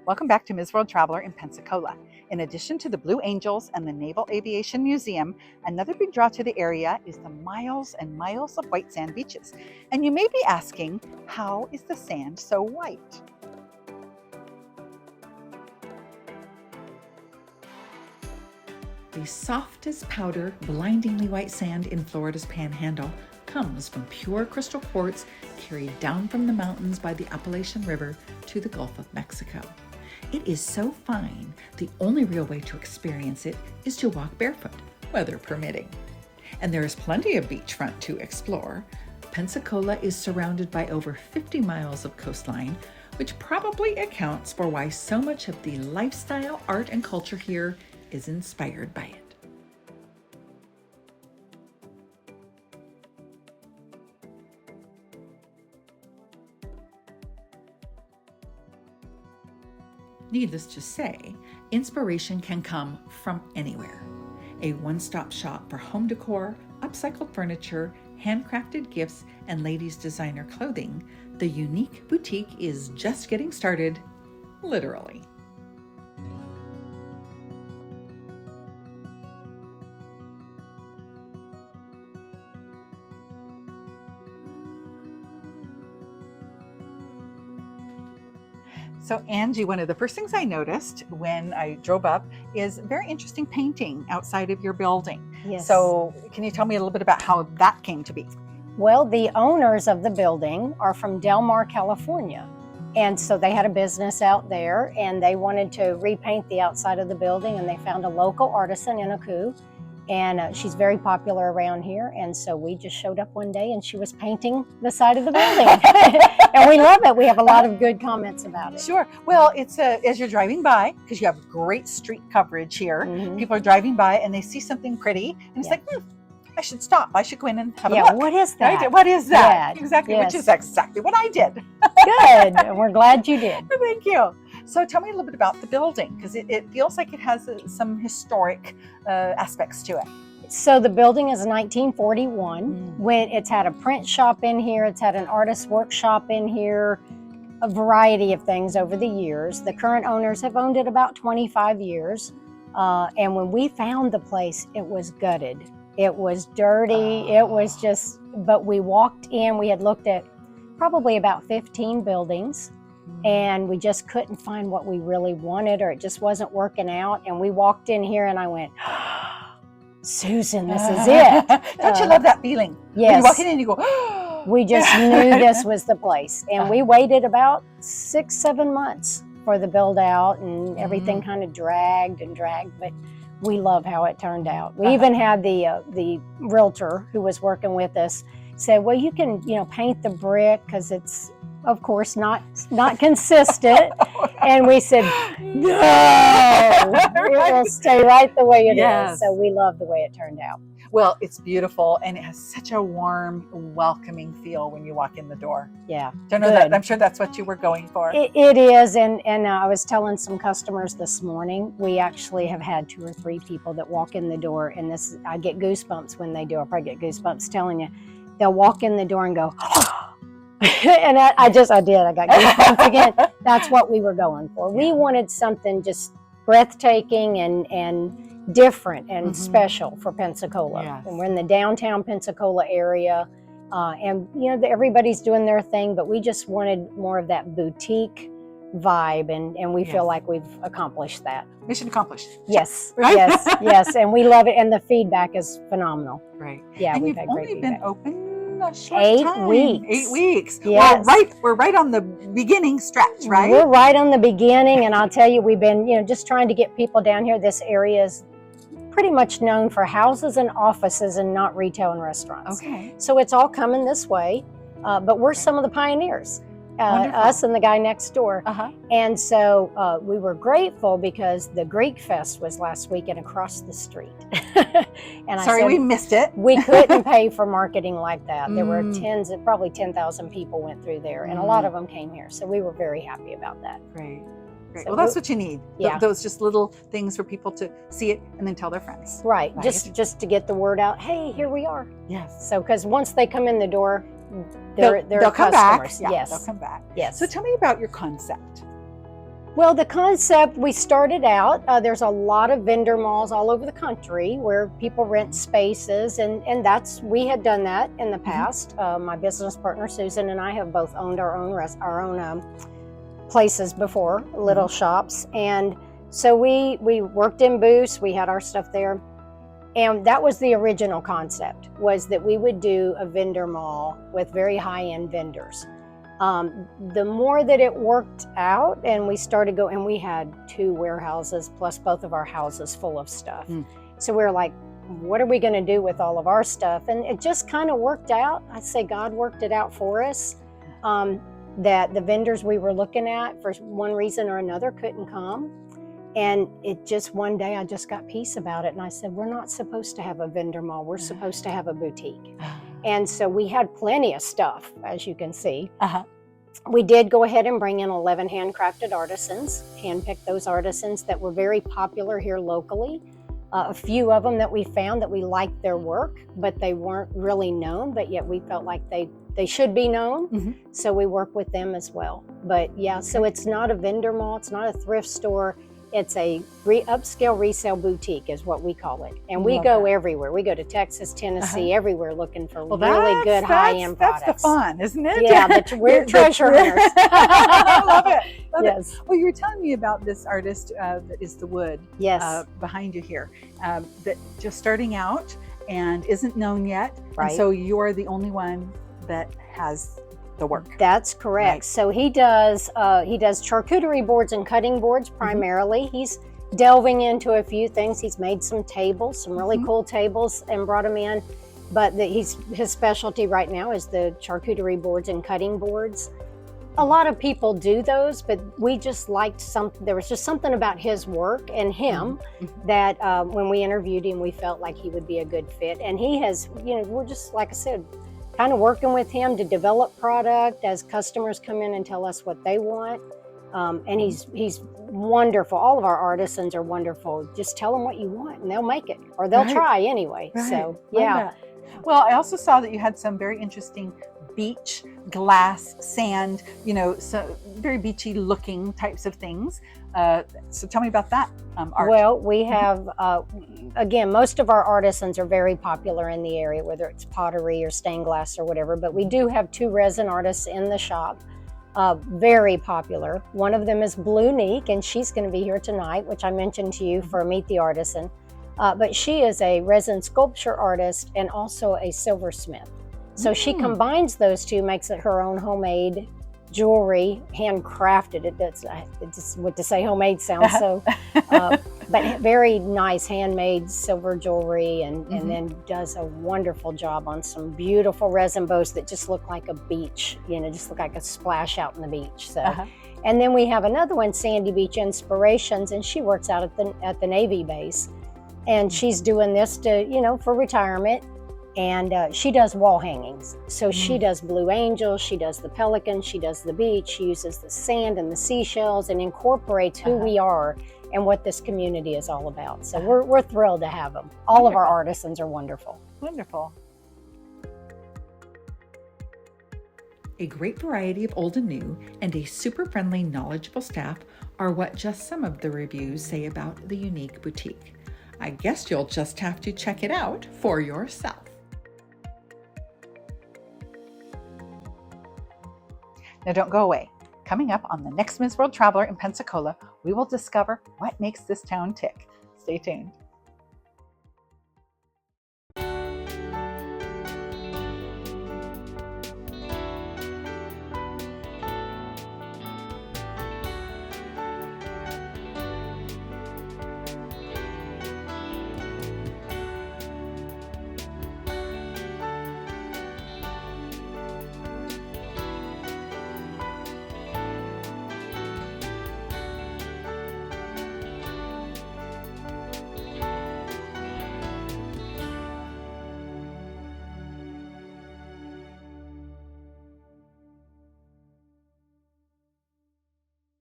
Welcome back to Ms. World Traveler in Pensacola. In addition to the Blue Angels and the Naval Aviation Museum, another big draw to the area is the miles and miles of white sand beaches. And you may be asking, how is the sand so white? The soft as powder, blindingly white sand in Florida's Panhandle comes from pure crystal quartz carried down from the mountains by the Appalachian River to the Gulf of Mexico. It is so fine, the only real way to experience it is to walk barefoot, weather permitting. And there is plenty of beachfront to explore. Pensacola is surrounded by over 50 miles of coastline, which probably accounts for why so much of the lifestyle, art, and culture here is inspired by it. Needless to say, inspiration can come from anywhere. A one-stop shop for home decor, upcycled furniture, handcrafted gifts, and ladies' designer clothing, the unique boutique is just getting started, literally. So Angie, one of the first things I noticed when I drove up is a very interesting painting outside of your building. Yes. So can you tell me a little bit about how that came to be? Well, the owners of the building are from Del Mar, California. And so they had a business out there and they wanted to repaint the outside of the building, and they found a local artisan in Aku. And she's very popular around here. And so we just showed up one day and she was painting the side of the building. And we love it. We have a lot of good comments about it. Sure. Well, it's as you're driving by, because you have great street coverage here, Mhm. people are driving by and they see something pretty and it's Yeah. like, I should stop. I should go in and have a Yeah, look. what is that? Right? What is that? Yeah, Exactly, yes. which is exactly what I did. Good. And we're glad you did. Thank you. So tell me a little bit about the building, because it feels like it has some historic aspects to it. So the building is 1941. When it's had a print shop in here, it's had an artist workshop in here, a variety of things over the years. The current owners have owned it about 25 years. And when we found the place, it was gutted. It was dirty. It was just, but we walked in, we had looked at probably about 15 buildings, and we just couldn't find what we really wanted, or it just wasn't working out. And we walked in here and I went, Susan, this is it. Don't you love that feeling? When Yes. you walk in and you go, We just knew this was the place. And we waited about 6-7 months for the build out, and everything kind of dragged and dragged, but we love how it turned out. We even had the realtor who was working with us said, well, you can, paint the brick because it's, of course, not consistent. And we said, no, it will stay right the way it Yes. is. So we love the way it turned out. Well, it's beautiful and it has such a warm, welcoming feel when you walk in the door. Yeah. Don't know Good. that. I'm sure that's what you were going for. It is, and I was telling some customers this morning, we actually have had 2 or 3 people that walk in the door, and this, I get goosebumps when they do. I probably get goosebumps telling you. They'll walk in the door and go, and I got goosebumps again. That's what we were going for. We wanted something just breathtaking and different and special for Pensacola. Yes. And we're in the downtown Pensacola area. And everybody's doing their thing, but we just wanted more of that boutique vibe, and we feel like we've accomplished that. Mission accomplished. Yes, Right? yes, and we love it, and the feedback is phenomenal. Right. Yeah, And we've you've had great only been feedback. open a short 8 time. weeks. 8 weeks. Yes. Well, we're right on the beginning stretch, right? We're right on the beginning, and I'll tell you, we've been, just trying to get people down here. This area is pretty much known for houses and offices and not retail and restaurants. Okay. So it's all coming this way, but we're some of the pioneers, Wonderful. us and the guy next door. Uh-huh. And so we were grateful because the Greek Fest was last week and across the street. And Sorry, we missed it. we couldn't pay for marketing like that. There were Mm. probably 10,000 people went through there, and a lot of them came here. So we were very happy about that. Great. Great. So Well, that's what you need. Yeah. Those just little things for people to see it and then tell their friends. Right, Right. just to get the word out. Hey, here we are. Yes. So because once they come in the door, they're they'll come back. customers. Yeah, Yes. they'll come back. Yes. So tell me about your concept. Well, the concept, we started out, there's a lot of vendor malls all over the country where people rent spaces, and we had done that in the past. My business partner Susan and I have both owned our own places before, little shops, and so we worked in booths, we had our stuff there, and that was the original concept, was that we would do a vendor mall with very high-end vendors. The more that it worked out, and we started going, and we had 2 warehouses plus both of our houses full of stuff. So we were like, what are we going to do with all of our stuff? And it just kind of worked out. I'd say God worked it out for us. That the vendors we were looking at, for one reason or another, couldn't come. And it just, one day I just got peace about it. And I said, we're not supposed to have a vendor mall. We're supposed to have a boutique. And so we had plenty of stuff, as you can see. We did go ahead and bring in 11 handcrafted artisans, handpicked those artisans that were very popular here locally. A few of them that we found that we liked their work, but they weren't really known, but yet we felt like they should be known. So we work with them as well. But yeah, so it's not a vendor mall, it's not a thrift store. It's a upscale resale boutique is what we call it. And we go everywhere. We go to Texas, Tennessee, everywhere looking for really good high-end products. That's the fun, isn't it? Yeah, we're treasure hunters. I love it. Yes. Well, you were telling me about this artist that is the wood behind you here, that just starting out and isn't known yet. Right. And so you're the only one that has the work. That's correct. Right. So he does charcuterie boards and cutting boards primarily. He's delving into a few things. He's made some tables, some really cool tables, and brought them in. But his specialty right now is the charcuterie boards and cutting boards. A lot of people do those, but we just liked there was just something about his work and him that when we interviewed him, we felt like he would be a good fit. And he has, we're just, like I said, kind of working with him to develop product as customers come in and tell us what they want. And he's wonderful. All of our artisans are wonderful. Just tell them what you want and they'll make it, or they'll try anyway. Right. So yeah. Well, I also saw that you had some very interesting beach, glass, sand, so very beachy looking types of things. So tell me about that art. Well, we have, again, most of our artisans are very popular in the area, whether it's pottery or stained glass or whatever, but we do have 2 resin artists in the shop, very popular. One of them is Blue Neek, and she's going to be here tonight, which I mentioned to you for Meet the Artisan. But she is a resin sculpture artist and also a silversmith. So she combines those 2, makes it her own homemade jewelry, handcrafted. It just what to say homemade sounds so, but very nice handmade silver jewelry, and then does a wonderful job on some beautiful resin bows that just look like a beach, just look like a splash out in the beach. So, and then we have another one, Sandy Beach Inspirations, and she works out at the Navy base, and she's doing this to for retirement. And she does wall hangings. So she does blue angels, she does the pelican, she does the beach, she uses the sand and the seashells and incorporates who we are and what this community is all about. So we're thrilled to have them. All of our artisans are wonderful. Wonderful. A great variety of old and new and a super friendly, knowledgeable staff are what just some of the reviews say about the unique boutique. I guess you'll just have to check it out for yourself. Now don't go away. Coming up on the next Ms. World Traveler in Pensacola, we will discover what makes this town tick. Stay tuned.